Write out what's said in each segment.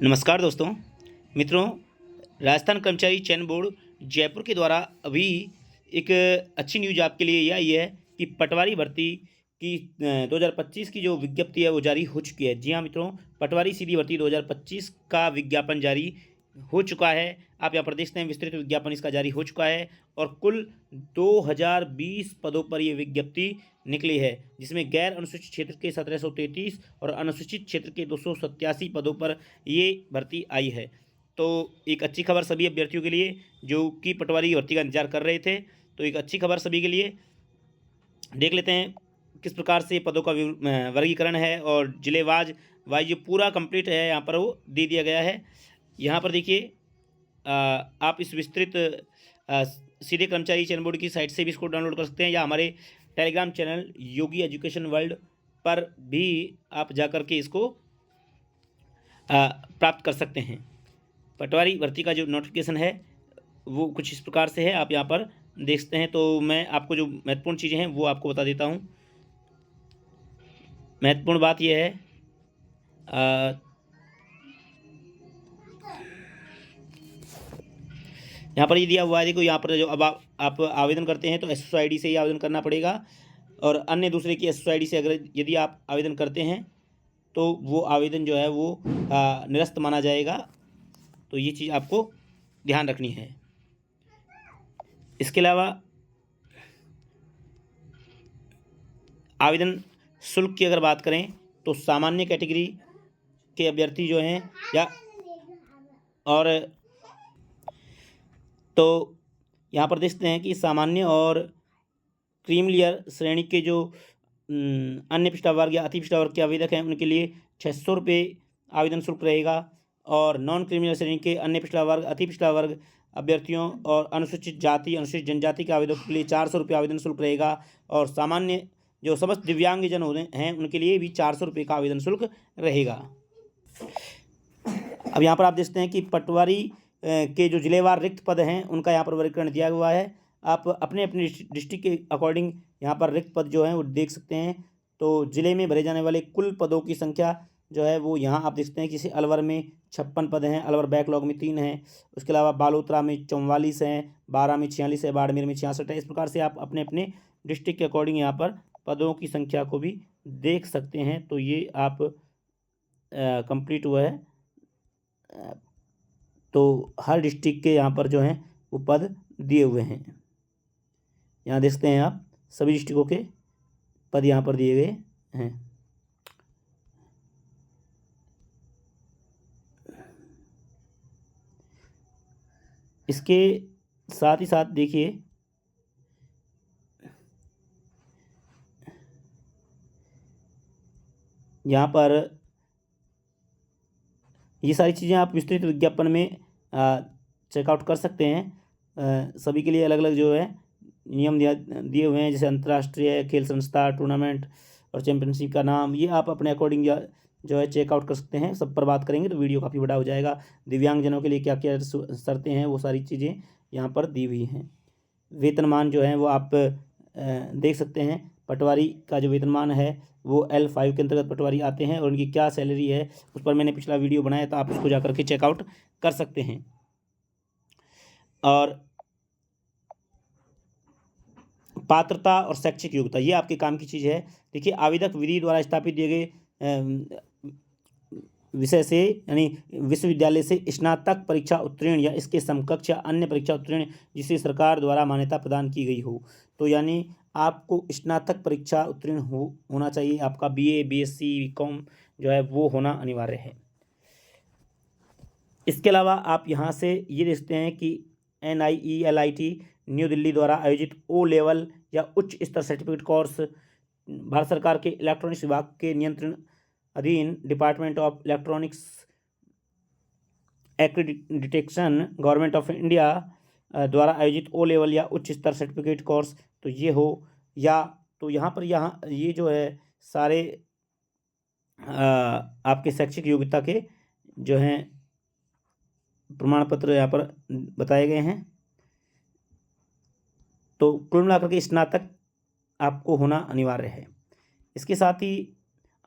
नमस्कार दोस्तों मित्रों। राजस्थान कर्मचारी चयन बोर्ड जयपुर के द्वारा अभी एक अच्छी न्यूज आपके लिए यह आई है कि पटवारी भर्ती की 2025 की जो विज्ञप्ति है वो जारी हो चुकी है। जी हाँ मित्रों, पटवारी सीधी भर्ती 2025 का विज्ञापन जारी हो चुका है। आप यहाँ पर देखते हैं विस्तृत विज्ञापन इसका जारी हो चुका है और कुल 2020 पदों पर ये विज्ञप्ति निकली है, जिसमें गैर अनुसूचित क्षेत्र के 1733 और अनुसूचित क्षेत्र के 287 पदों पर ये भर्ती आई है। तो एक अच्छी खबर सभी अभ्यर्थियों के लिए जो कि पटवारी भर्ती का इंतजार कर रहे थे। तो एक अच्छी खबर सभी के लिए। देख लेते हैं किस प्रकार से पदों का वर्गीकरण है और जिलेवाज वाइज जो पूरा कंप्लीट है यहाँ पर वो दे दिया गया है। यहाँ पर देखिए, आप इस विस्तृत सीधे कर्मचारी चयन बोर्ड की साइट से भी इसको डाउनलोड कर सकते हैं, या हमारे टेलीग्राम चैनल योगी एजुकेशन वर्ल्ड पर भी आप जाकर के इसको प्राप्त कर सकते हैं। पटवारी भर्ती का जो नोटिफिकेशन है वो कुछ इस प्रकार से है, आप यहाँ पर देख सकते हैं। तो मैं आपको जो महत्वपूर्ण चीज़ें हैं वो आपको बता देता हूँ। महत्वपूर्ण बात यह है, यहाँ पर ये दिया हुआ है, देखो यहाँ पर जो अब आप आवेदन करते हैं तो SSID से ही आवेदन करना पड़ेगा, और अन्य दूसरे की SSID से अगर यदि आप आवेदन करते हैं तो वो आवेदन जो है वो निरस्त माना जाएगा। तो ये चीज़ आपको ध्यान रखनी है। इसके अलावा आवेदन शुल्क की अगर बात करें तो सामान्य कैटेगरी के अभ्यर्थी जो हैं या और तो यहाँ पर देखते हैं कि सामान्य और क्रीम लेयर श्रेणी के जो अन्य पिछड़ा वर्ग या अति पिछड़ा वर्ग के आवेदक हैं उनके लिए 600 रुपये आवेदन शुल्क रहेगा, और नॉन क्रिमिनल श्रेणी के अन्य पिछड़ा वर्ग अति पिछड़ा वर्ग अभ्यर्थियों और अनुसूचित जाति अनुसूचित जनजाति के आवेदकों के लिए 400 रुपये आवेदन शुल्क रहेगा, और सामान्य जो समस्त दिव्यांगजन होते हैं उनके लिए भी 400 रुपये का आवेदन शुल्क रहेगा। अब यहाँ पर आप देखते हैं कि पटवारी के जो जिलेवार रिक्त पद हैं उनका यहाँ पर वर्गीकरण दिया हुआ है। आप अपने अपने डिस्ट्रिक्ट के अकॉर्डिंग यहाँ पर रिक्त पद जो हैं वो देख सकते हैं। तो ज़िले में भरे जाने वाले कुल पदों की संख्या जो है वो यहाँ आप देख सकते हैं। किसी अलवर में 56 पद हैं, अलवर बैकलॉग में 3 हैं, उसके अलावा बालोतरा में 44 हैं, बारा में 46 है, बाड़मेर में 66 है। इस प्रकार से आप अपने अपने डिस्ट्रिक्ट के अकॉर्डिंग यहाँ पर पदों की संख्या को भी देख सकते हैं। तो ये आप कंप्लीट हुआ है। तो हर डिस्ट्रिक्ट के यहाँ पर जो हैं वो पद दिए हुए हैं। यहाँ देख सकते हैं आप सभी डिस्ट्रिक्टों के पद यहाँ पर दिए गए हैं। इसके साथ ही साथ देखिए, यहाँ पर ये सारी चीज़ें आप विस्तृत विज्ञापन में चेकआउट कर सकते हैं। सभी के लिए अलग अलग जो है नियम दिए हुए हैं, जैसे अंतर्राष्ट्रीय खेल संस्था, टूर्नामेंट और चैंपियनशिप का नाम, ये आप अपने अकॉर्डिंग जो है चेकआउट कर सकते हैं। सब पर बात करेंगे तो वीडियो काफ़ी बड़ा हो जाएगा। दिव्यांगजनों के लिए क्या क्या शर्तें हैं वो सारी चीज़ें यहाँ पर दी हुई हैं। वेतनमान जो है वो आप देख सकते हैं। पटवारी का जो वेतनमान है वो L5 के अंतर्गत पटवारी आते हैं, और उनकी क्या सैलरी है उस पर मैंने पिछला वीडियो बनाया, तो आप उसको जाकर के चेकआउट कर सकते हैं। और पात्रता और शैक्षिक योग्यता ये आपके काम की चीज़ है। देखिए, आवेदक विधि द्वारा स्थापित दिए गए विषय से यानी विश्वविद्यालय से स्नातक परीक्षा उत्तीर्ण या इसके समकक्ष या अन्य परीक्षा उत्तीर्ण जिसे सरकार द्वारा मान्यता प्रदान की गई हो। तो यानी आपको स्नातक परीक्षा उत्तीर्ण होना चाहिए। आपका BA BSc BCom जो है वो होना अनिवार्य है। इसके अलावा आप यहाँ से ये देखते हैं कि NIELIT न्यू दिल्ली द्वारा आयोजित O लेवल या उच्च स्तर सर्टिफिकेट कोर्स भारत सरकार के इलेक्ट्रॉनिक्स विभाग के नियंत्रण अधीन department of electronics accreditation government of India द्वारा आयोजित O लेवल या उच्च स्तर सर्टिफिकेट कोर्स तो ये हो, या तो यहाँ पर ये जो है सारे आपके शैक्षिक योग्यता के जो हैं प्रमाण पत्र यहाँ पर बताए गए हैं। तो कुल मिलाकर के स्नातक आपको होना अनिवार्य है। इसके साथ ही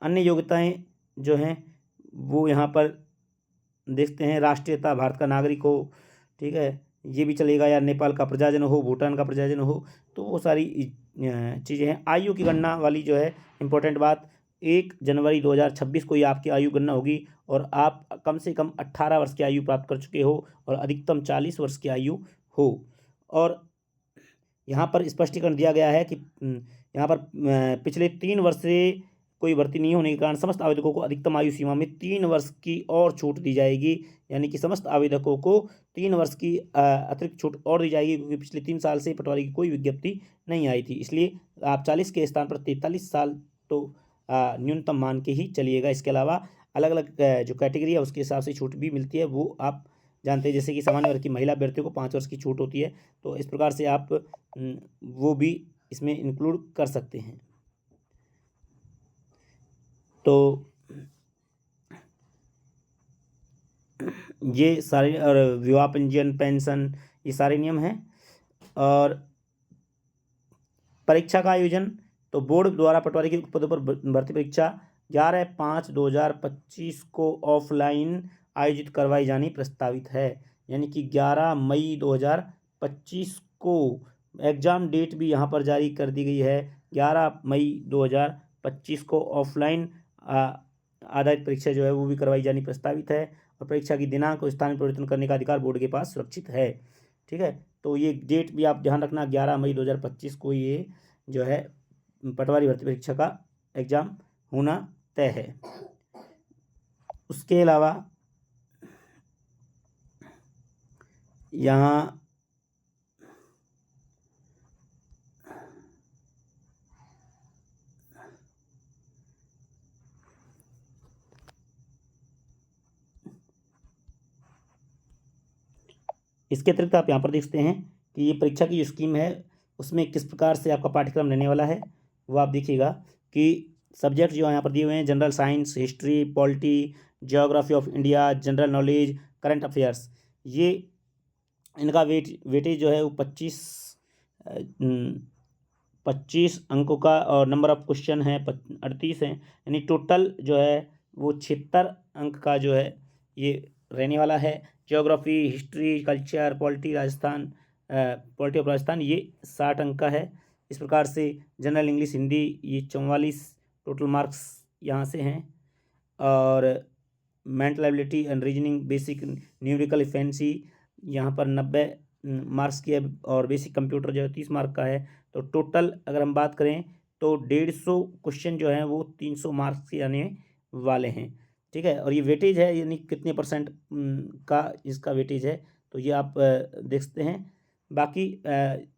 अन्य योग्यताएं जो हैं वो यहाँ पर देखते हैं राष्ट्रीयता भारत का नागरिक हो, ठीक है, ये भी चलेगा, या नेपाल का प्रजाजन हो, भूटान का प्रजाजन हो, तो वो सारी चीज़ें हैं। आयु की गणना वाली जो है इम्पोर्टेंट बात, 1 जनवरी 2026 को ही आपकी आयु गणना होगी और आप कम से कम 18 वर्ष की आयु प्राप्त कर चुके हो और अधिकतम 40 वर्ष की आयु हो। और यहाँ पर स्पष्टीकरण दिया गया है कि यहाँ पर पिछले 3 वर्ष से कोई भर्ती नहीं होने के कारण समस्त आवेदकों को अधिकतम आयु सीमा में 3 वर्ष की और छूट दी जाएगी, यानी कि समस्त आवेदकों को 3 वर्ष की अतिरिक्त छूट और दी जाएगी, क्योंकि पिछले 3 साल से पटवारी की कोई विज्ञप्ति नहीं आई थी। इसलिए आप 40 के स्थान पर 43 साल तो न्यूनतम मान के ही चलिएगा। इसके अलावा अलग अलग जो कैटेगरी है उसके हिसाब से छूट भी मिलती है, वो आप जानते हैं। जैसे कि सामान्य वर्ग की महिला अभ्यर्थियों को 5 वर्ष की छूट होती है, तो इस प्रकार से आप वो भी इसमें इंक्लूड कर सकते हैं। तो ये सारे, और विवाह पंजीयन, पेंशन, ये सारे नियम हैं। और परीक्षा का आयोजन, तो बोर्ड द्वारा पटवारी के पदों पर भर्ती परीक्षा 11/5/2025 को ऑफलाइन आयोजित करवाई जानी प्रस्तावित है, यानी कि 11 मई 2025 को एग्ज़ाम डेट भी यहाँ पर जारी कर दी गई है। 11 मई 2025 को ऑफलाइन आधारित परीक्षा जो है वो भी करवाई जानी प्रस्तावित है, और परीक्षा की दिनांक और स्थान परिवर्तन करने का अधिकार बोर्ड के पास सुरक्षित है। ठीक है, तो ये डेट भी आप ध्यान रखना, 11 मई 2025 को ये जो है पटवारी भर्ती परीक्षा का एग्ज़ाम होना तय है। उसके अलावा यहाँ इसके अतिरिक्त आप यहाँ पर देखते हैं कि ये परीक्षा की जो स्कीम है उसमें किस प्रकार से आपका पाठ्यक्रम रहने वाला है, वो आप देखिएगा कि सब्जेक्ट जो यहाँ पर दिए हुए हैं, general science, history, polity, geography of India, general knowledge, current affairs, ये इनका वेटेज जो है वो 25 अंकों का, और नंबर ऑफ क्वेश्चन है 38 हैं, यानी टोटल जो है वो 76 अंक का जो है ये रहने वाला है। Geography, history, culture, polity of Rajasthan ये 60 अंक का है। इस प्रकार से जनरल इंग्लिश, हिंदी ये 44 टोटल मार्क्स यहाँ से हैं, और mental ability and reasoning, basic numerical efficiency यहाँ पर 90 मार्क्स की है, और बेसिक कंप्यूटर जो है 30 मार्क का है। तो टोटल अगर हम बात करें तो 150 क्वेश्चन जो हैं वो 300 मार्क्स के आने वाले हैं। ठीक है, और ये वेटेज है, यानी कितने % का इसका वेटेज है, तो ये आप देख सकते हैं। बाकी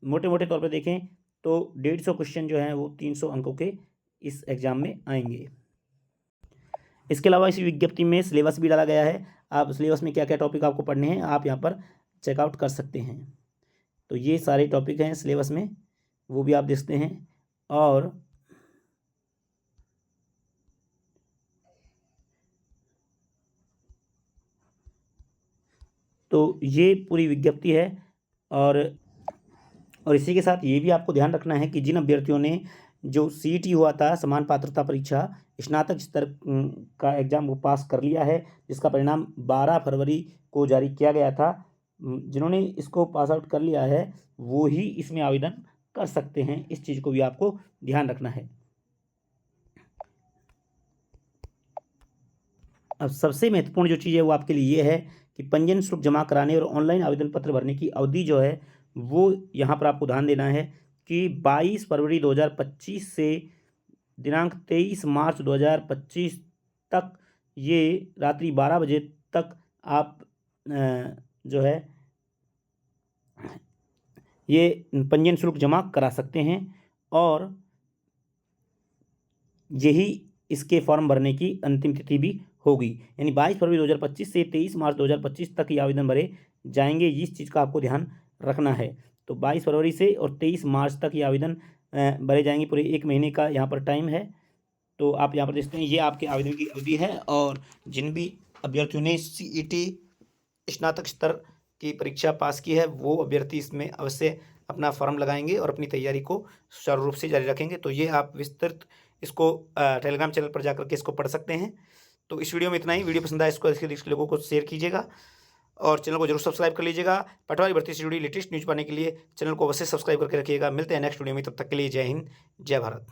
मोटे मोटे तौर पर देखें तो 150 क्वेश्चन जो हैं वो 300 अंकों के इस एग्ज़ाम में आएंगे। इसके अलावा इस विज्ञप्ति में सिलेबस भी डाला गया है। आप सिलेबस में क्या क्या टॉपिक आपको पढ़ने हैं आप यहाँ पर चेकआउट कर सकते हैं। तो ये सारे टॉपिक हैं सिलेबस में, वो भी आप देख सकते हैं। और तो ये पूरी विज्ञप्ति है। और इसी के साथ ये भी आपको ध्यान रखना है कि जिन अभ्यर्थियों ने जो सीईटी हुआ था, समान पात्रता परीक्षा, स्नातक स्तर का एग्ज़ाम वो पास कर लिया है, जिसका परिणाम 12 फरवरी को जारी किया गया था, जिन्होंने इसको पास आउट कर लिया है वो ही इसमें आवेदन कर सकते हैं। इस चीज़ को भी आपको ध्यान रखना है। अब सबसे महत्वपूर्ण जो चीज़ है वो आपके लिए ये है कि पंजीयन शुल्क जमा कराने और ऑनलाइन आवेदन पत्र भरने की अवधि जो है वो यहाँ पर आपको ध्यान देना है कि 22 फरवरी 2025 से दिनांक 23 मार्च 2025 तक, ये रात्रि 12 बजे तक आप जो है ये पंजीयन शुल्क जमा करा सकते हैं, और यही इसके फॉर्म भरने की अंतिम तिथि भी होगी, यानी 22 फरवरी 2025 से 23 मार्च 2025 तक ये आवेदन भरे जाएंगे। इस चीज़ का आपको ध्यान रखना है। तो 22 फरवरी से और 23 मार्च तक ये आवेदन भरे जाएंगे, पूरे 1 महीने का यहाँ पर टाइम है। तो आप यहाँ पर देखते हैं ये आपके आवेदन की अवधि है, और जिन भी अभ्यर्थियों ने सीईटी स्नातक स्तर की परीक्षा पास की है वो अभ्यर्थी इसमें अवश्य अपना फॉर्म लगाएंगे और अपनी तैयारी को सुचारू रूप से जारी रखेंगे। तो ये आप विस्तृत इसको टेलीग्राम चैनल पर जाकर के इसको पढ़ सकते हैं। तो इस वीडियो में इतना ही। वीडियो पसंद आए इसको इसके लोगों को शेयर कीजिएगा और चैनल को जरूर सब्सक्राइब कर लीजिएगा। पटवारी भर्ती से जुड़ी लेटेस्ट न्यूज़ पाने के लिए चैनल को अवश्य सब्सक्राइब करके रखिएगा। मिलते हैं नेक्स्ट वीडियो में, तब तक के लिए जय हिंद, जय भारत।